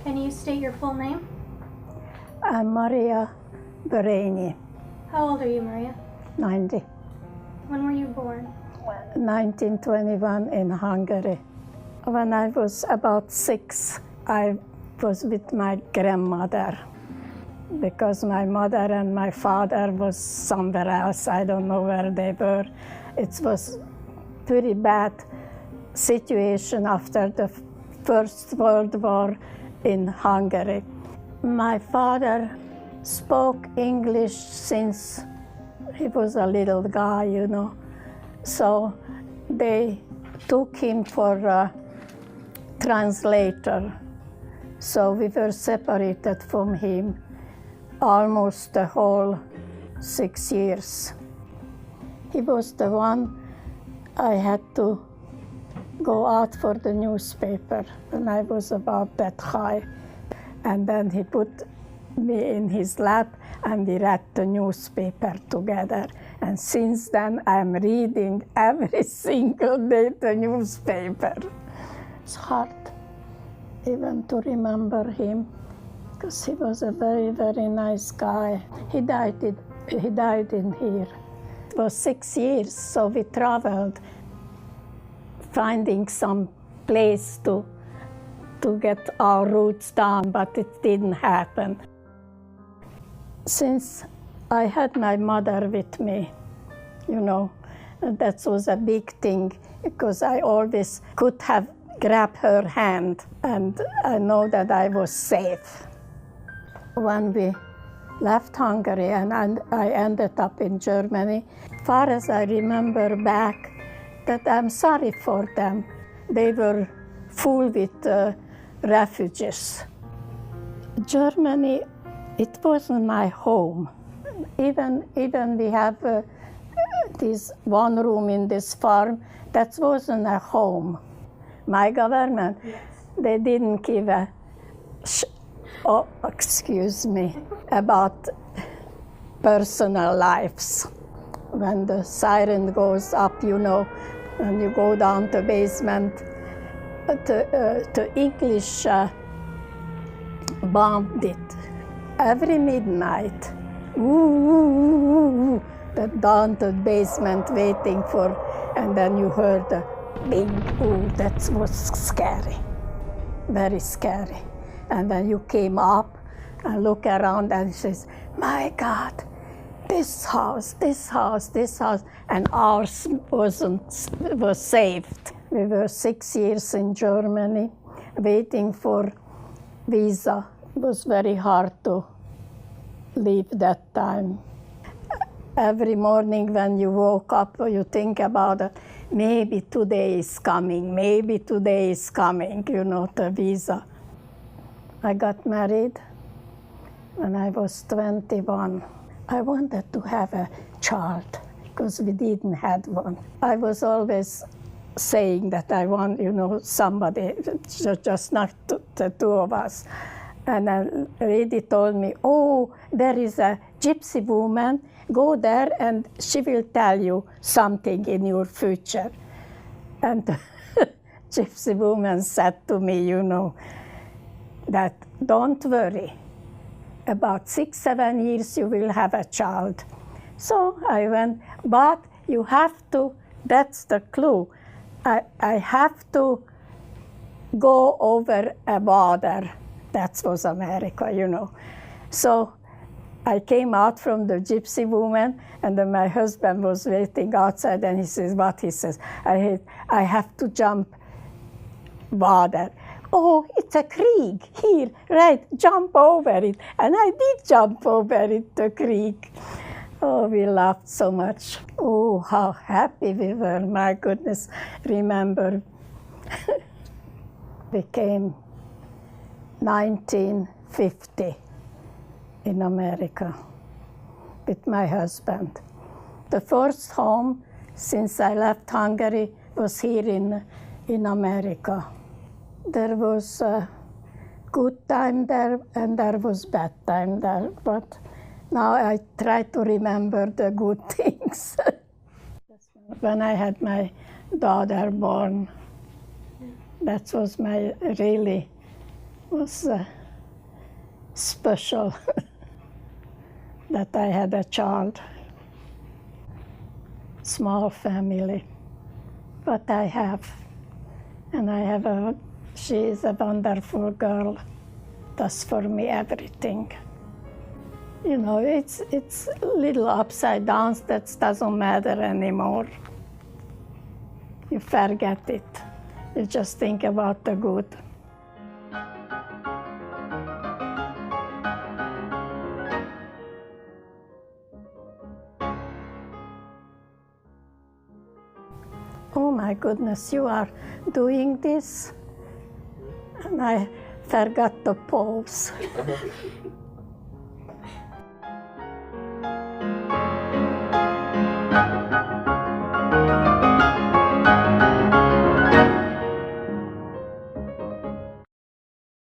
Can you state your full name? I'm Maria Berenyi, How old are you, Maria? 90. When were you born? 1921 in Hungary. When I was about 6, I was with my grandmother because my mother and my father was somewhere else. I don't know where they were. It was pretty bad situation after the First World War in Hungary. My father spoke English since he was a little guy, you know. So they took him for a translator. So we were separated from him almost the whole 6 years. He was the one I had to go out for the newspaper when I was about that high. And then he put me in his lap and we read the newspaper together. And since then I'm reading every single day the newspaper. It's hard even to remember him because he was a very, very nice guy. He died in here. It was 6 years, so we traveled, finding some place to get our roots down, but it didn't happen. Since I had my mother with me, you know, that was a big thing because I always could have grabbed her hand and I know that I was safe. When we left Hungary and I ended up in Germany, as far as I remember back, that I'm sorry for them. They were full with refugees. Germany, it wasn't my home. Even we have this one room in this farm, that wasn't a home. My government, they didn't give a about personal lives. When the siren goes up, you know, and you go down to basement, the English bombed it every midnight. Down to the basement waiting for, and then you heard the bing, that was scary, very scary. And then you came up and look around and says, my God, this house, and ours was saved. We were 6 years in Germany waiting for visa. It was very hard to leave that time. Every morning when you woke up, you think about it, maybe today is coming, you know, the visa. I got married when I was 21. I wanted to have a child because we didn't have one. I was always saying that I want, you know, somebody, just not the two of us. And a lady told me, oh, there is a gypsy woman, go there and she will tell you something in your future. And the gypsy woman said to me, you know, that don't worry, about 6-7 years you will have a child. So I went, but you have to, that's the clue, I have to go over a border. That was America, you know. So I came out from the gypsy woman, and then my husband was waiting outside, and he says, what? He says, I have to jump border. Oh, it's a creek here, right, jump over it. And I did jump over it, the creek. Oh, we laughed so much. Oh, how happy we were, my goodness. Remember, we came 1950 in America with my husband. The first home since I left Hungary was here in America. There was a good time there and there was bad time there, but now I try to remember the good things. When I had my daughter born, that was my really was special that I had a child. Small family, but I have. And I have she is a wonderful girl, does for me everything. You know, it's little upside downs that doesn't matter anymore. You forget it. You just think about the good. Oh my goodness, you are doing this? And I forgot to pause.